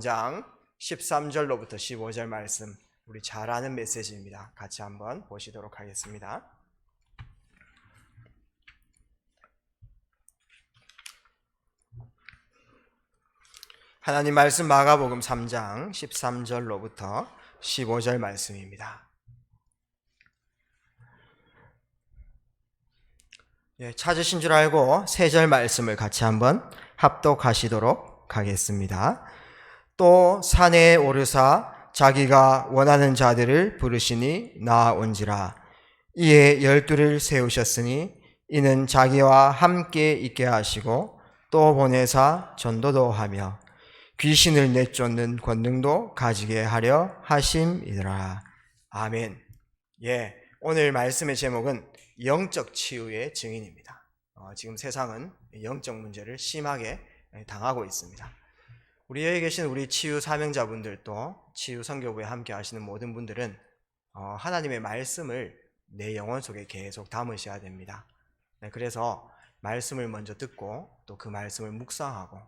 장 13절로부터 15절 말씀, 우리 잘 아는 메시지입니다. 같이 한번 보시도록 하겠습니다. 하나님 말씀 마가복음 3장 13절로부터 15절 말씀입니다. 찾으신 줄 알고 세 절 말씀을 같이 한번 합독하시도록 하겠습니다. 또 산에 오르사 자기가 원하는 자들을 부르시니 나아온지라. 이에 12를 세우셨으니 이는 자기와 함께 있게 하시고 또 보내사 전도도 하며 귀신을 내쫓는 권능도 가지게 하려 하심이더라. 아멘. 오늘 말씀의 제목은 영적 치유의 증인입니다. 지금 세상은 영적 문제를 심하게 당하고 있습니다. 우리 여기 계신 우리 치유 사명자분들도 치유 선교부에 함께 하시는 모든 분들은 하나님의 말씀을 내 영혼 속에 계속 담으셔야 됩니다. 그래서 말씀을 먼저 듣고 또 그 말씀을 묵상하고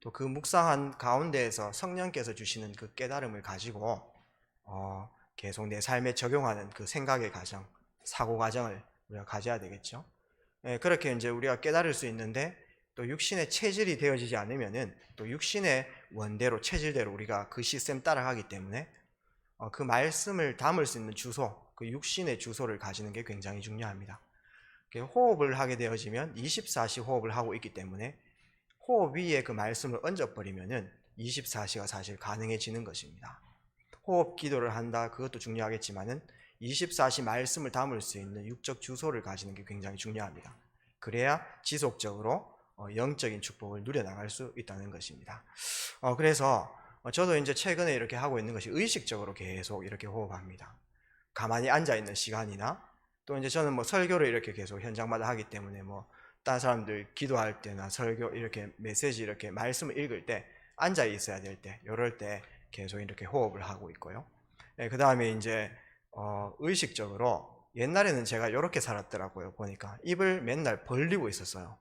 또 그 묵상한 가운데에서 성령께서 주시는 그 깨달음을 가지고 계속 내 삶에 적용하는 그 생각의 과정, 사고 과정을 우리가 가져야 되겠죠. 그렇게 이제 우리가 깨달을 수 있는데 또 육신의 체질이 되어지지 않으면은 또 육신의 원대로 체질대로 우리가 그 시스템 따라가기 때문에 그 말씀을 담을 수 있는 주소, 그 육신의 주소를 가지는 게 굉장히 중요합니다. 호흡을 하게 되어지면 24시 호흡을 하고 있기 때문에 호흡 위에 그 말씀을 얹어버리면은 24시가 사실 가능해지는 것입니다. 호흡 기도를 한다, 그것도 중요하겠지만은 24시 말씀을 담을 수 있는 육적 주소를 가지는 게 굉장히 중요합니다. 그래야 지속적으로 영적인 축복을 누려나갈 수 있다는 것입니다. 그래서 저도 이제 최근에 이렇게 하고 있는 것이 의식적으로 계속 이렇게 호흡합니다. 가만히 앉아있는 시간이나 또 이제 저는 설교를 이렇게 계속 현장마다 하기 때문에 다른 사람들 기도할 때나 설교 이렇게 메시지 이렇게 말씀을 읽을 때 앉아 있어야 될 때, 이럴 때 계속 이렇게 호흡을 하고 있고요. 그 다음에 이제 의식적으로 옛날에는 제가 이렇게 살았더라고요. 보니까 입을 맨날 벌리고 있었어요.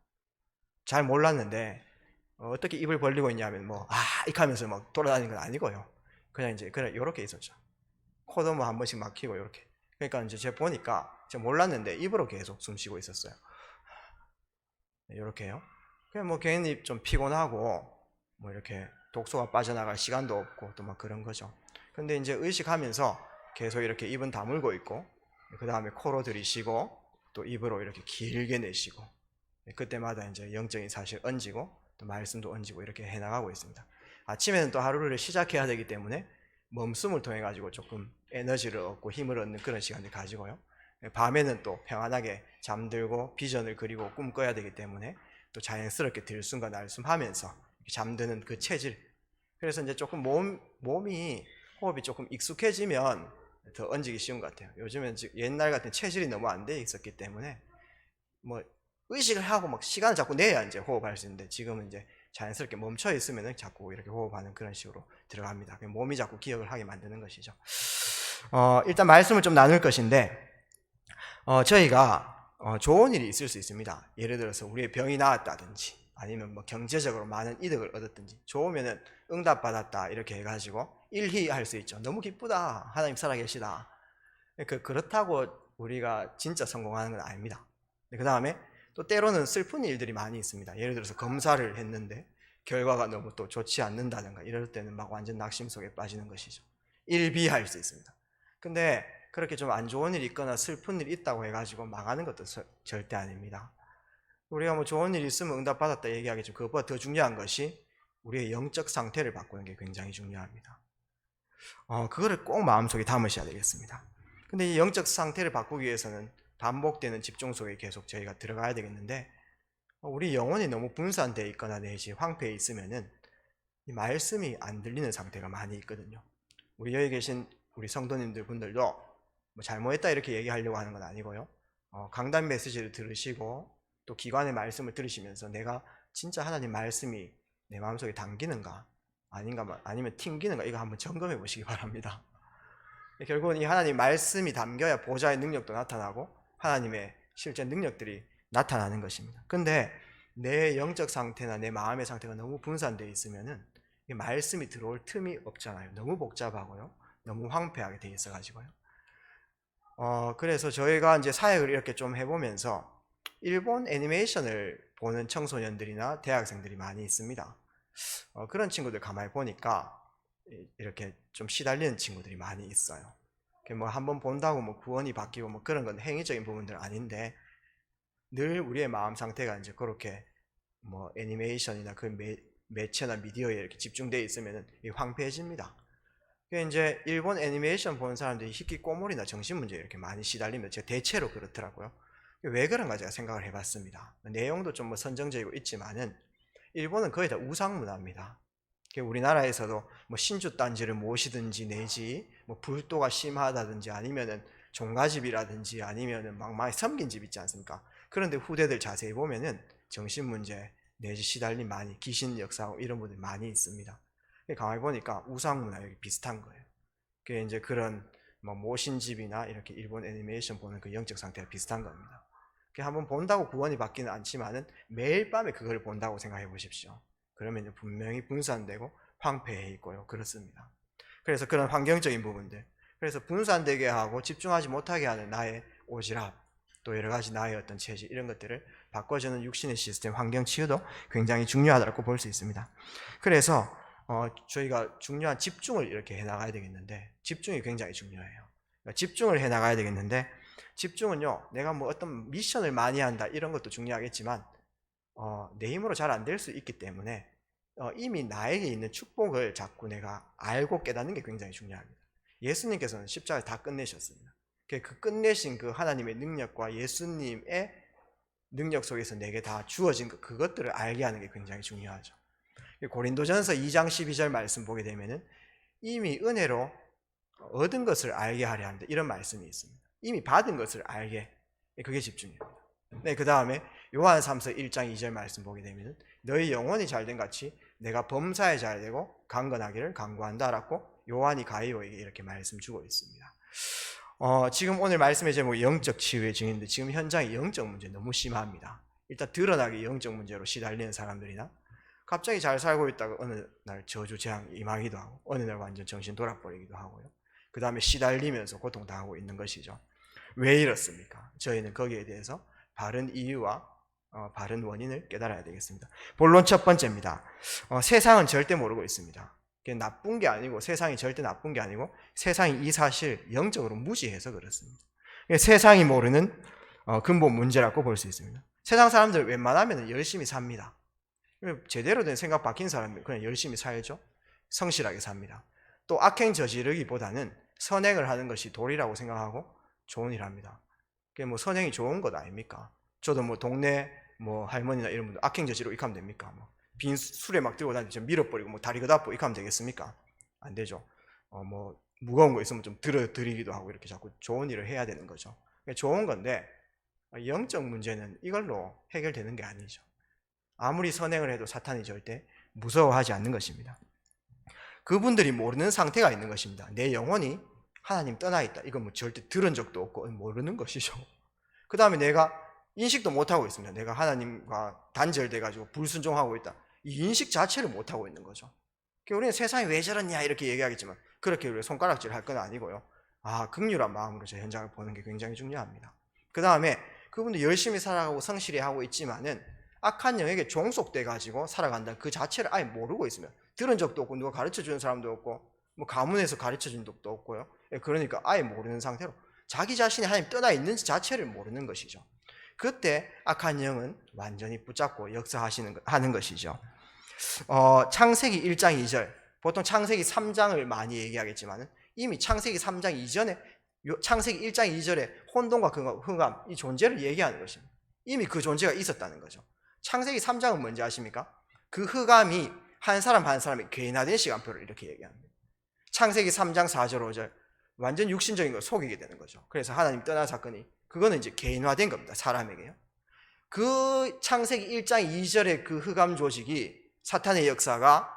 잘 몰랐는데 어떻게 입을 벌리고 있냐면 이렇게 하면서 돌아다니는 건 아니고요. 그냥 이렇게 있었죠. 코도 한 번씩 막히고 이렇게. 그러니까 이제 제가 보니까 제가 몰랐는데 입으로 계속 숨 쉬고 있었어요. 이렇게요. 그냥 괜히 좀 피곤하고 이렇게 독소가 빠져나갈 시간도 없고 또 그런 거죠. 근데 이제 의식하면서 계속 이렇게 입은 다물고 있고 그 다음에 코로 들이쉬고 또 입으로 이렇게 길게 내쉬고 그때마다 이제 영적인 사실 얹고 또 말씀도 얹고 이렇게 해나가고 있습니다. 아침에는 또 하루를 시작해야 되기 때문에 몸숨을 통해 가지고 조금 에너지를 얻고 힘을 얻는 그런 시간을 가지고요. 밤에는 또 평안하게 잠들고 비전을 그리고 꿈꿔야 되기 때문에 또 자연스럽게 들숨과 날숨하면서 잠드는 그 체질. 그래서 이제 조금 몸이 호흡이 조금 익숙해지면 더 얹기 쉬운 것 같아요. 요즘은 옛날 같은 체질이 너무 안 돼 있었기 때문에 의식을 하고 시간을 자꾸 내야 이제 호흡할 수 있는데 지금은 이제 자연스럽게 멈춰 있으면 자꾸 이렇게 호흡하는 그런 식으로 들어갑니다. 몸이 자꾸 기억을 하게 만드는 것이죠. 일단 말씀을 좀 나눌 것인데 저희가 좋은 일이 있을 수 있습니다. 예를 들어서 우리의 병이 나았다든지 아니면 경제적으로 많은 이득을 얻었든지 좋으면은 응답받았다 이렇게 해가지고 일희할 수 있죠. 너무 기쁘다, 하나님 살아계시다. 그렇다고 우리가 진짜 성공하는 건 아닙니다. 그 다음에 또 때로는 슬픈 일들이 많이 있습니다. 예를 들어서 검사를 했는데 결과가 너무 또 좋지 않는다든가 이럴 때는 완전 낙심 속에 빠지는 것이죠. 일비할 수 있습니다. 근데 그렇게 좀 안 좋은 일이 있거나 슬픈 일이 있다고 해가지고 망하는 것도 절대 아닙니다. 우리가 좋은 일이 있으면 응답받았다 얘기하겠죠. 그것보다 더 중요한 것이 우리의 영적 상태를 바꾸는 게 굉장히 중요합니다. 그거를 꼭 마음속에 담으셔야 되겠습니다. 근데 이 영적 상태를 바꾸기 위해서는 반복되는 집중 속에 계속 저희가 들어가야 되겠는데 우리 영혼이 너무 분산되어 있거나 내지 황폐해 있으면은 이 말씀이 안 들리는 상태가 많이 있거든요. 우리 여기 계신 우리 성도님들 분들도 잘못했다 이렇게 얘기하려고 하는 건 아니고요. 강단 메시지를 들으시고 또 기관의 말씀을 들으시면서 내가 진짜 하나님 말씀이 내 마음속에 담기는가 아니면 튕기는가 이거 한번 점검해 보시기 바랍니다. 결국은 이 하나님 말씀이 담겨야 보좌의 능력도 나타나고 하나님의 실제 능력들이 나타나는 것입니다. 근데 내 영적 상태나 내 마음의 상태가 너무 분산되어 있으면은 이 말씀이 들어올 틈이 없잖아요. 너무 복잡하고요. 너무 황폐하게 돼 있어가지고요. 그래서 저희가 이제 사역을 이렇게 좀 해보면서 일본 애니메이션을 보는 청소년들이나 대학생들이 많이 있습니다. 그런 친구들 가만히 보니까 이렇게 좀 시달리는 친구들이 많이 있어요. 뭐 한번 본다고 뭐 구원이 바뀌고 뭐 그런 건 행위적인 부분들은 아닌데, 늘 우리의 마음 상태가 이제 그렇게 뭐 애니메이션이나 그 매체나 미디어에 이렇게 집중되어 있으면 황폐해집니다. 이제 일본 애니메이션 보는 사람들이 히키꼬모리나 정신문제에 이렇게 많이 시달리면 제가 대체로 그렇더라고요. 왜 그런가 제가 생각을 해봤습니다. 내용도 좀 뭐 선정적이고 있지만은 일본은 거의 다 우상문화입니다. 우리나라에서도 뭐 신주단지를 모시든지 내지 뭐 불도가 심하다든지 아니면은 종가집이라든지 아니면은 막 많이 섬긴 집 있지 않습니까? 그런데 후대들 자세히 보면은 정신문제 내지 시달림 많이 귀신 역사하고 이런 분들이 많이 있습니다. 가만히 보니까 우상문화 여기 비슷한 거예요. 그게 이제 그런 뭐 모신집이나 이렇게 일본 애니메이션 보는 그 영적 상태가 비슷한 겁니다. 한번 본다고 구원이 받기는 않지만은 매일 밤에 그걸 본다고 생각해 보십시오. 그러면 분명히 분산되고 황폐해 있고요. 그렇습니다. 그래서 그런 환경적인 부분들, 그래서 분산되게 하고 집중하지 못하게 하는 나의 오지랖, 또 여러 가지 나의 어떤 체질, 이런 것들을 바꿔주는 육신의 시스템, 환경 치유도 굉장히 중요하다고 볼 수 있습니다. 그래서 저희가 중요한 집중을 이렇게 해나가야 되겠는데, 집중이 굉장히 중요해요. 그러니까 집중을 해나가야 되겠는데, 집중은요, 내가 뭐 어떤 미션을 많이 한다 이런 것도 중요하겠지만 내 힘으로 잘 안 될 수 있기 때문에 이미 나에게 있는 축복을 자꾸 내가 알고 깨닫는 게 굉장히 중요합니다. 예수님께서는 십자가를 다 끝내셨습니다. 그 끝내신 그 하나님의 능력과 예수님의 능력 속에서 내게 다 주어진 그것들을 알게 하는 게 굉장히 중요하죠. 고린도전서 2장 12절 말씀 보게 되면은 이미 은혜로 얻은 것을 알게 하려 하는데, 이런 말씀이 있습니다. 이미 받은 것을 알게, 그게 집중입니다. 네, 그 다음에 요한 3서 1장 2절 말씀 보게 되면은 너희 영혼이 잘된 같이 내가 범사에 잘되고 강건하기를 간구한다라고 요한이 가이오에게 이렇게 말씀 주고 있습니다. 지금 오늘 말씀의 제목이 영적 치유의 증인인데, 지금 현장의 영적 문제 너무 심합니다. 일단 드러나게 영적 문제로 시달리는 사람들이나 갑자기 잘 살고 있다가 어느 날 저주 재앙이 임하기도 하고 어느 날 완전 정신 돌아버리기도 하고요. 그 다음에 시달리면서 고통당하고 있는 것이죠. 왜 이렇습니까? 저희는 거기에 대해서 바른 이유와 바른 원인을 깨달아야 되겠습니다. 본론 첫 번째입니다. 세상은 절대 모르고 있습니다. 그게 나쁜 게 아니고, 세상이 절대 나쁜 게 아니고, 세상이 이 사실 영적으로 무시해서 그렇습니다. 세상이 모르는 근본 문제라고 볼 수 있습니다. 세상 사람들 웬만하면 열심히 삽니다. 제대로 된 생각 바뀐 사람은 그냥 열심히 살죠. 성실하게 삽니다. 또 악행 저지르기보다는 선행을 하는 것이 도리라고 생각하고 좋은 일 합니다. 그게 뭐 선행이 좋은 것 아닙니까? 저도 뭐 동네 뭐 할머니나 이런 분들 악행 저지르고 이렇게 하면 됩니까? 뭐 빈 수레 막 들고 다니면서 밀어버리고 뭐 다리 걷어버리고 이렇게 하면 되겠습니까? 안 되죠. 뭐 무거운 거 있으면 좀 들어드리기도 하고 이렇게 자꾸 좋은 일을 해야 되는 거죠. 좋은 건데 영적 문제는 이걸로 해결되는 게 아니죠. 아무리 선행을 해도 사탄이 절대 무서워하지 않는 것입니다. 그분들이 모르는 상태가 있는 것입니다. 내 영혼이 하나님 떠나 있다. 이건 뭐 절대 들은 적도 없고 모르는 것이죠. 그 다음에 내가 인식도 못하고 있습니다. 내가 하나님과 단절돼가지고 불순종하고 있다. 이 인식 자체를 못하고 있는 거죠. 우리는 세상이 왜 저러냐 이렇게 얘기하겠지만, 그렇게 우리가 손가락질 할 건 아니고요. 긍휼한 마음으로 저 현장을 보는 게 굉장히 중요합니다. 그 다음에 그분도 열심히 살아가고 성실히 하고 있지만은 악한 영에게 종속돼가지고 살아간다, 그 자체를 아예 모르고 있으면, 들은 적도 없고 누가 가르쳐주는 사람도 없고 뭐 가문에서 가르쳐준 적도 없고요. 그러니까 아예 모르는 상태로 자기 자신이 하나님 떠나 있는지 자체를 모르는 것이죠. 그때 악한 영은 완전히 붙잡고 역사하는 것이죠. 창세기 1장 2절, 보통 창세기 3장을 많이 얘기하겠지만 이미 창세기 3장 이전에 창세기 1장 2절에 혼돈과 흑암, 이 존재를 얘기하는 것입니다. 이미 그 존재가 있었다는 거죠. 창세기 3장은 뭔지 아십니까? 그 흑암이 한 사람 한 사람이 개인화된 시간표를 이렇게 얘기합니다. 창세기 3장 4절 5절 완전 육신적인 걸 속이게 되는 거죠. 그래서 하나님 떠난 사건이, 그거는 이제 개인화된 겁니다. 사람에게요. 그 창세기 1장 2절의 그 흑암 조직이 사탄의 역사가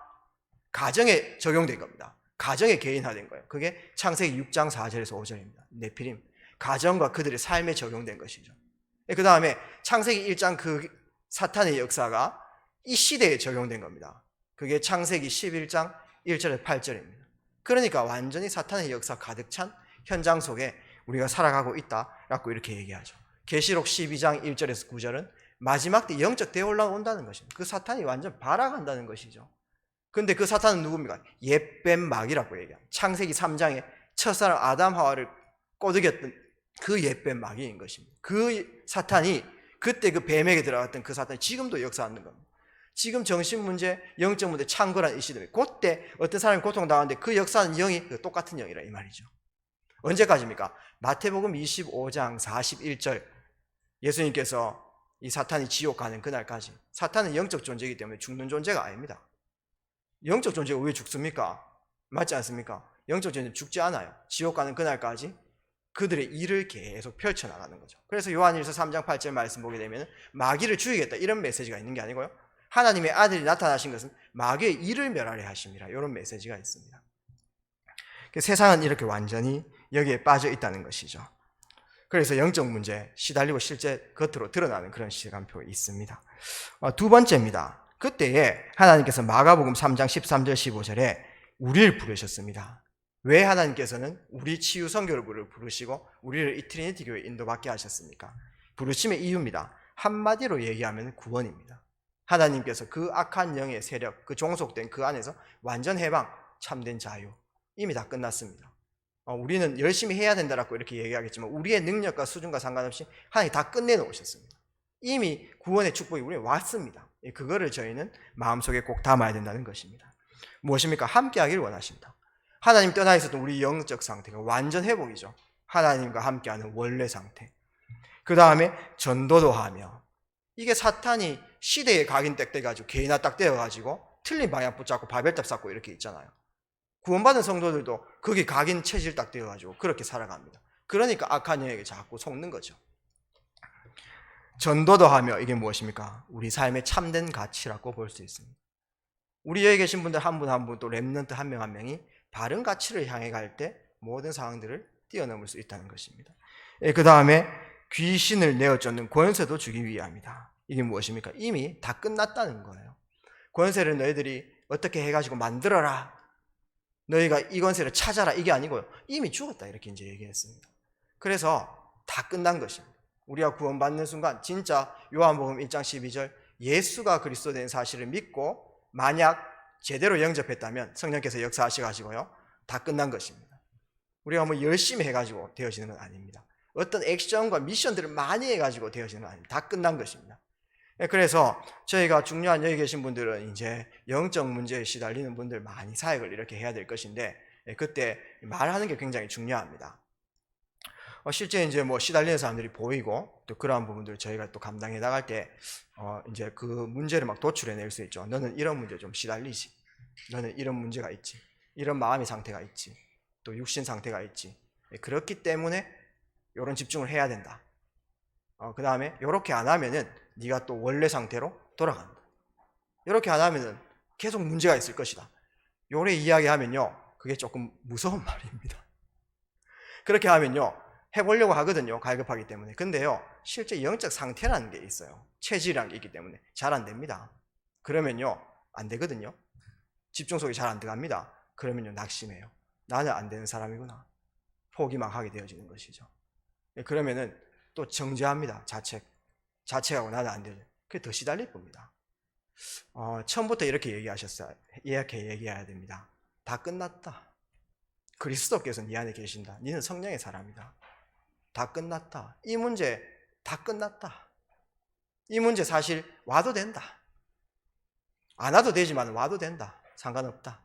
가정에 적용된 겁니다. 가정에 개인화된 거예요. 그게 창세기 6장 4절에서 5절입니다. 네피림, 가정과 그들의 삶에 적용된 것이죠. 그 다음에 창세기 1장 그 사탄의 역사가 이 시대에 적용된 겁니다. 그게 창세기 11장 1절에서 8절입니다. 그러니까 완전히 사탄의 역사 가득 찬 현장 속에 우리가 살아가고 있다라고 이렇게 얘기하죠. 계시록 12장 1절에서 9절은 마지막 때 영적 대혼란 온다는 것입니다. 그 사탄이 완전 발악한다는 것이죠. 근데 그 사탄은 누굽니까? 옛뱀 마귀라고 얘기합니다. 창세기 3장에 첫사람 아담 하와를 꼬드겼던 그 옛뱀 마귀인 것입니다. 그 사탄이 그때 그 뱀에게 들어갔던 그 사탄이 지금도 역사하는 겁니다. 지금 정신 문제, 영적 문제 창궐한 이 시대에 그때 어떤 사람이 고통당하는데 그 역사하는 영이 똑같은 영이라 이 말이죠. 언제까지입니까? 마태복음 25장 41절 예수님께서 이 사탄이 지옥 가는 그날까지. 사탄은 영적 존재이기 때문에 죽는 존재가 아닙니다. 영적 존재가 왜 죽습니까? 맞지 않습니까? 영적 존재는 죽지 않아요. 지옥 가는 그날까지 그들의 일을 계속 펼쳐나가는 거죠. 그래서 요한일서 3장 8절 말씀 보게 되면 마귀를 죽이겠다 이런 메시지가 있는 게 아니고요, 하나님의 아들이 나타나신 것은 마귀의 일을 멸하려 하심이라 이런 메시지가 있습니다. 세상은 이렇게 완전히 여기에 빠져 있다는 것이죠. 그래서 영적 문제에 시달리고 실제 겉으로 드러나는 그런 시간표가 있습니다. 두 번째입니다. 그때에 하나님께서 마가복음 3장 13절 15절에 우리를 부르셨습니다. 왜 하나님께서는 우리 치유 선교를 부르시고 우리를 이 트리니티 교회에 인도받게 하셨습니까? 부르심의 이유입니다. 한마디로 얘기하면 구원입니다. 하나님께서 그 악한 영의 세력, 그 종속된 그 안에서 완전 해방, 참된 자유 이미 다 끝났습니다. 우리는 열심히 해야 된다라고 이렇게 얘기하겠지만 우리의 능력과 수준과 상관없이 하나님이 다 끝내놓으셨습니다. 이미 구원의 축복이 우리에 왔습니다. 그거를 저희는 마음속에 꼭 담아야 된다는 것입니다. 무엇입니까? 함께하기를 원하십니다. 하나님 떠나 있었던 우리 영적 상태가 완전 회복이죠. 하나님과 함께하는 원래 상태. 그 다음에 전도도 하며, 이게 사탄이 시대에 각인딱 돼가지고 개인화 딱 되어가지고 틀린 방향 붙잡고 바벨탑 쌓고 이렇게 있잖아요. 구원받은 성도들도 거기 각인 체질 딱 되어가지고 그렇게 살아갑니다. 그러니까 악한 영에게 자꾸 속는 거죠. 전도도 하며, 이게 무엇입니까? 우리 삶의 참된 가치라고 볼 수 있습니다. 우리 여기 계신 분들 한 분 한 분, 또 렘넌트 한 명 한 명이 바른 가치를 향해 갈 때 모든 상황들을 뛰어넘을 수 있다는 것입니다. 그 다음에 귀신을 내어쫓는 권세도 주기 위함이다. 이게 무엇입니까? 이미 다 끝났다는 거예요. 권세를 너희들이 어떻게 해가지고 만들어라, 너희가 이 권세를 찾아라, 이게 아니고요, 이미 죽었다 이렇게 이제 얘기했습니다. 그래서 다 끝난 것입니다. 우리가 구원받는 순간 진짜 요한복음 1장 12절 예수가 그리스도 된 사실을 믿고 만약 제대로 영접했다면 성령께서 역사하셔가지고요 다 끝난 것입니다. 우리가 뭐 열심히 해가지고 되어지는 건 아닙니다. 어떤 액션과 미션들을 많이 해가지고 되어지는 건 아닙니다. 다 끝난 것입니다. 그래서 저희가 중요한 여기 계신 분들은 이제 영적 문제에 시달리는 분들 많이 사역을 이렇게 해야 될 것인데, 그때 말하는 게 굉장히 중요합니다. 실제 이제 뭐 시달리는 사람들이 보이고 또 그러한 부분들을 저희가 또 감당해 나갈 때 이제 그 문제를 막 도출해낼 수 있죠. 너는 이런 문제 좀 시달리지, 너는 이런 문제가 있지, 이런 마음의 상태가 있지, 또 육신 상태가 있지. 그렇기 때문에 이런 집중을 해야 된다. 그 다음에 이렇게 안 하면은 네가 또 원래 상태로 돌아간다. 이렇게 안 하면은 계속 문제가 있을 것이다. 요래 이야기하면요 그게 조금 무서운 말입니다. 그렇게 하면요 해보려고 하거든요, 갈급하기 때문에. 근데요 실제 영적 상태라는 게 있어요. 체질이라는 게 있기 때문에 잘 안 됩니다. 그러면요 안 되거든요. 집중 속에 잘 안 들어갑니다. 그러면요 낙심해요. 나는 안 되는 사람이구나, 포기 막 하게 되어지는 것이죠. 그러면은 또 정죄합니다. 자책하고 나는 안 되죠. 그게 더 시달릴 겁니다. 처음부터 이렇게 얘기하셨어요. 이렇게 얘기해야 됩니다. 다 끝났다. 그리스도께서 네 안에 계신다. 너는 성령의 사람이다. 다 끝났다. 이 문제 다 끝났다. 이 문제 사실 와도 된다. 안 와도 되지만 와도 된다. 상관없다.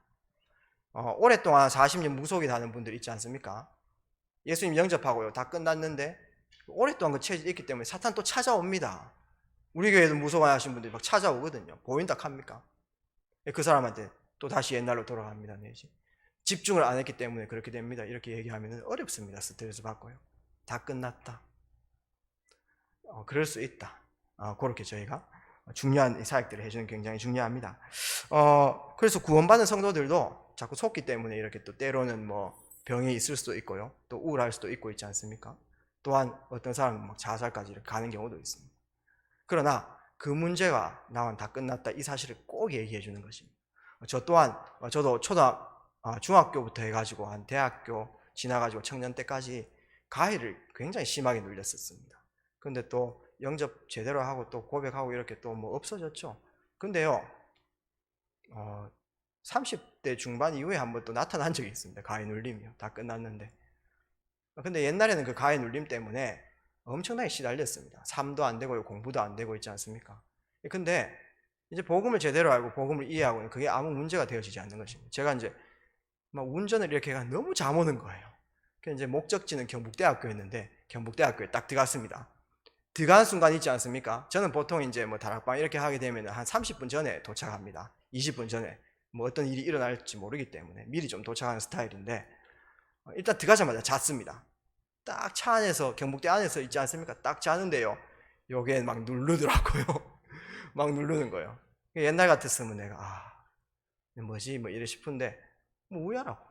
오랫동안 40년 무속이 다는 분들 있지 않습니까? 예수님 영접하고요 다 끝났는데 오랫동안 그 체질이 있기 때문에 사탄 또 찾아옵니다. 우리 교회도 무속 안 하신 분들이 막 찾아오거든요. 보인다 합니까? 그 사람한테 또 다시 옛날로 돌아갑니다. 내지 집중을 안 했기 때문에 그렇게 됩니다. 이렇게 얘기하면 어렵습니다. 스트레스 받고요. 다 끝났다. 그럴 수 있다. 그렇게 저희가 중요한 사역들을 해주는 게 굉장히 중요합니다. 그래서 구원받은 성도들도 자꾸 속기 때문에 이렇게 또 때로는 뭐 병이 있을 수도 있고요, 또 우울할 수도 있고 있지 않습니까? 또한 어떤 사람은 막 자살까지 이렇게 가는 경우도 있습니다. 그러나 그 문제가 나와는 다 끝났다, 이 사실을 꼭 얘기해 주는 것입니다. 저 또한 저도 중학교부터 해가지고 한 대학교 지나가지고 청년 때까지 가해를 굉장히 심하게 눌렸었습니다. 근데 또 영접 제대로 하고 또 고백하고 이렇게 또 뭐 없어졌죠. 근데요, 30대 중반 이후에 한번 또 나타난 적이 있습니다. 가해 눌림이요. 다 끝났는데. 근데 옛날에는 그 가해 눌림 때문에 엄청나게 시달렸습니다. 삶도 안 되고 공부도 안 되고 있지 않습니까? 근데 이제 복음을 제대로 알고 복음을 이해하고는 그게 아무 문제가 되어지지 않는 것입니다. 제가 이제 막 운전을 이렇게 해가 너무 잠 오는 거예요. 그래서 이제 목적지는 경북대학교였는데 경북대학교에 딱 들어갔습니다. 들어가는 순간 있지 않습니까? 저는 보통 이제 뭐 다락방 이렇게 하게 되면 한 30분 전에 도착합니다. 20분 전에 뭐 어떤 일이 일어날지 모르기 때문에 미리 좀 도착하는 스타일인데 일단 들어가자마자 잤습니다. 딱 차 안에서 경북대 안에서 있지 않습니까? 딱 자는데요. 요게 막 누르더라고요. 막 누르는 거예요. 옛날 같았으면 내가 뭐지 뭐 이래 싶은데 뭐 우야라고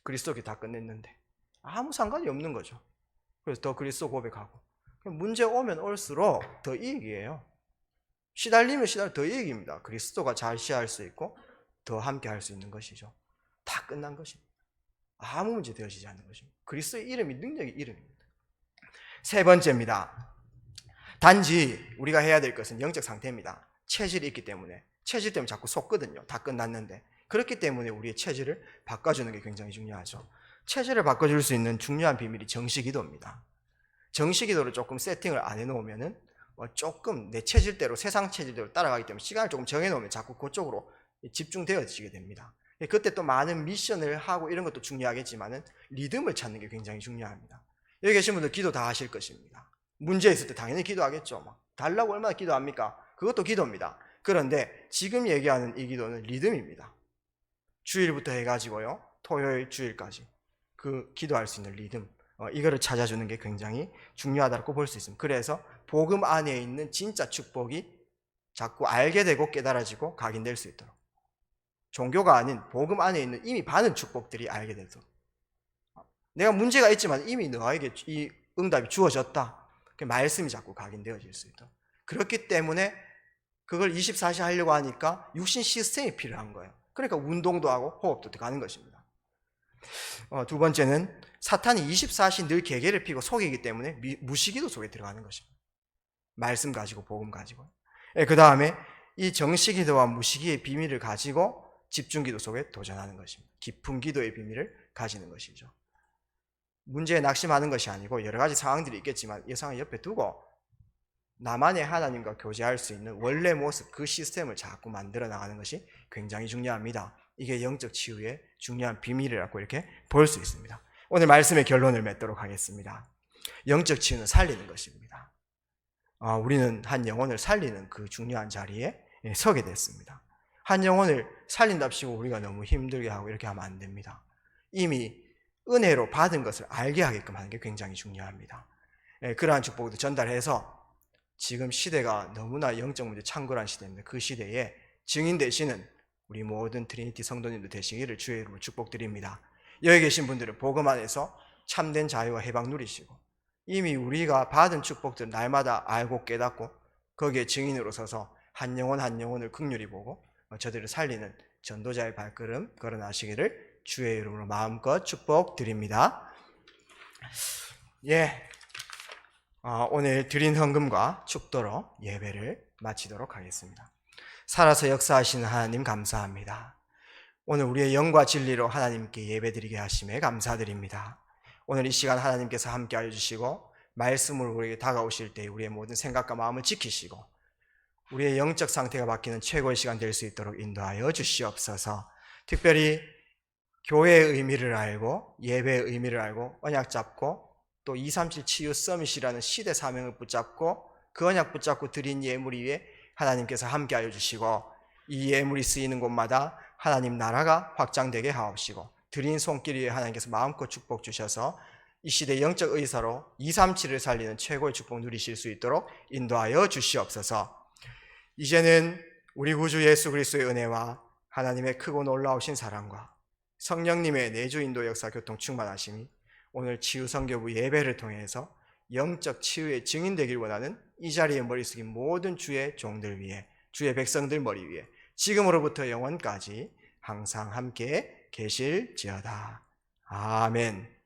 그리스도께 다 끝냈는데 아무 상관이 없는 거죠. 그래서 더 그리스도 고백하고 문제 오면 올수록 더 이익이에요. 시달리면 시달리면 더 이익입니다. 그리스도가 잘 시할 수 있고 더 함께 할 수 있는 것이죠. 다 끝난 것입니다. 아무 문제 되어지지 않는 것입니다. 그리스도의 이름이 능력의 이름입니다. 세 번째입니다. 단지 우리가 해야 될 것은 영적 상태입니다. 체질이 있기 때문에 체질 때문에 자꾸 속거든요. 다 끝났는데 그렇기 때문에 우리의 체질을 바꿔주는 게 굉장히 중요하죠. 체질을 바꿔줄 수 있는 중요한 비밀이 정식기도입니다. 정식기도를 조금 세팅을 안 해놓으면은 조금 내 체질대로 세상 체질대로 따라가기 때문에 시간을 조금 정해놓으면 자꾸 그쪽으로 집중되어지게 됩니다. 그때 또 많은 미션을 하고 이런 것도 중요하겠지만은 리듬을 찾는 게 굉장히 중요합니다. 여기 계신 분들 기도 다 하실 것입니다. 문제 있을 때 당연히 기도하겠죠. 막 달라고 얼마나 기도합니까? 그것도 기도입니다. 그런데 지금 얘기하는 이 기도는 리듬입니다. 주일부터 해가지고요 토요일 주일까지 그 기도할 수 있는 리듬 이거를 찾아주는 게 굉장히 중요하다고 볼 수 있습니다. 그래서 복음 안에 있는 진짜 축복이 자꾸 알게 되고 깨달아지고 각인될 수 있도록 종교가 아닌 복음 안에 있는 이미 받은 축복들이 알게 되도록 내가 문제가 있지만 이미 너에게 이 응답이 주어졌다. 그 말씀이 자꾸 각인되어질 수 있도록 그렇기 때문에 그걸 24시 하려고 하니까 육신 시스템이 필요한 거예요. 그러니까 운동도 하고 호흡도 가는 것입니다. 두 번째는 사탄이 24시 늘 계계를 피고 속이기 때문에 무시기도 속에 들어가는 것입니다. 말씀 가지고 복음 가지고 그 다음에 이 정시기도와 무시기의 비밀을 가지고 집중기도 속에 도전하는 것입니다. 깊은 기도의 비밀을 가지는 것이죠. 문제에 낙심하는 것이 아니고 여러 가지 상황들이 있겠지만 이 상황을 옆에 두고 나만의 하나님과 교제할 수 있는 원래 모습 그 시스템을 자꾸 만들어 나가는 것이 굉장히 중요합니다. 이게 영적 치유의 중요한 비밀이라고 이렇게 볼 수 있습니다. 오늘 말씀의 결론을 맺도록 하겠습니다. 영적 치유는 살리는 것입니다. 우리는 한 영혼을 살리는 그 중요한 자리에 서게 됐습니다. 한 영혼을 살린답시고 우리가 너무 힘들게 하고 이렇게 하면 안 됩니다. 이미 은혜로 받은 것을 알게 하게끔 하는 게 굉장히 중요합니다. 그러한 축복도 전달해서 지금 시대가 너무나 영적 문제 창궐한 시대입니다. 그 시대에 증인 되시는 우리 모든 트리니티 성도님들 되시기를 주의 이름으로 축복드립니다. 여기 계신 분들은 복음 안에서 참된 자유와 해방 누리시고 이미 우리가 받은 축복들 날마다 알고 깨닫고 거기에 증인으로 서서 한 영혼 한 영혼을 긍휼히 보고 저들을 살리는 전도자의 발걸음 걸어나시기를 주의 이름으로 마음껏 축복드립니다. 오늘 드린 헌금과 축도로 예배를 마치도록 하겠습니다. 살아서 역사하시는 하나님 감사합니다. 오늘 우리의 영과 진리로 하나님께 예배드리게 하심에 감사드립니다. 오늘 이 시간 하나님께서 함께 해주시고 말씀으로 우리에게 다가오실 때 우리의 모든 생각과 마음을 지키시고 우리의 영적 상태가 바뀌는 최고의 시간 될 수 있도록 인도하여 주시옵소서. 특별히 교회의 의미를 알고 예배의 의미를 알고 언약 잡고 또 237 치유 서밋이라는 시대 사명을 붙잡고 그 언약 붙잡고 드린 예물 위에 하나님께서 함께하여 주시고 이 예물이 쓰이는 곳마다 하나님 나라가 확장되게 하옵시고 드린 손길 위에 하나님께서 마음껏 축복 주셔서 이 시대 영적 의사로 237을 살리는 최고의 축복 누리실 수 있도록 인도하여 주시옵소서. 이제는 우리 구주 예수 그리스도의 은혜와 하나님의 크고 놀라우신 사랑과 성령님의 내주 인도 역사 교통 충만하심이 오늘 치유선교부 예배를 통해서 영적 치유의 증인되길 원하는 이 자리에 머리 숙인 모든 주의 종들 위에 주의 백성들 머리 위에 지금으로부터 영원까지 항상 함께 계실지어다. 아멘.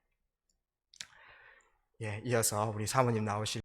예, 이어서 우리 사모님 나오실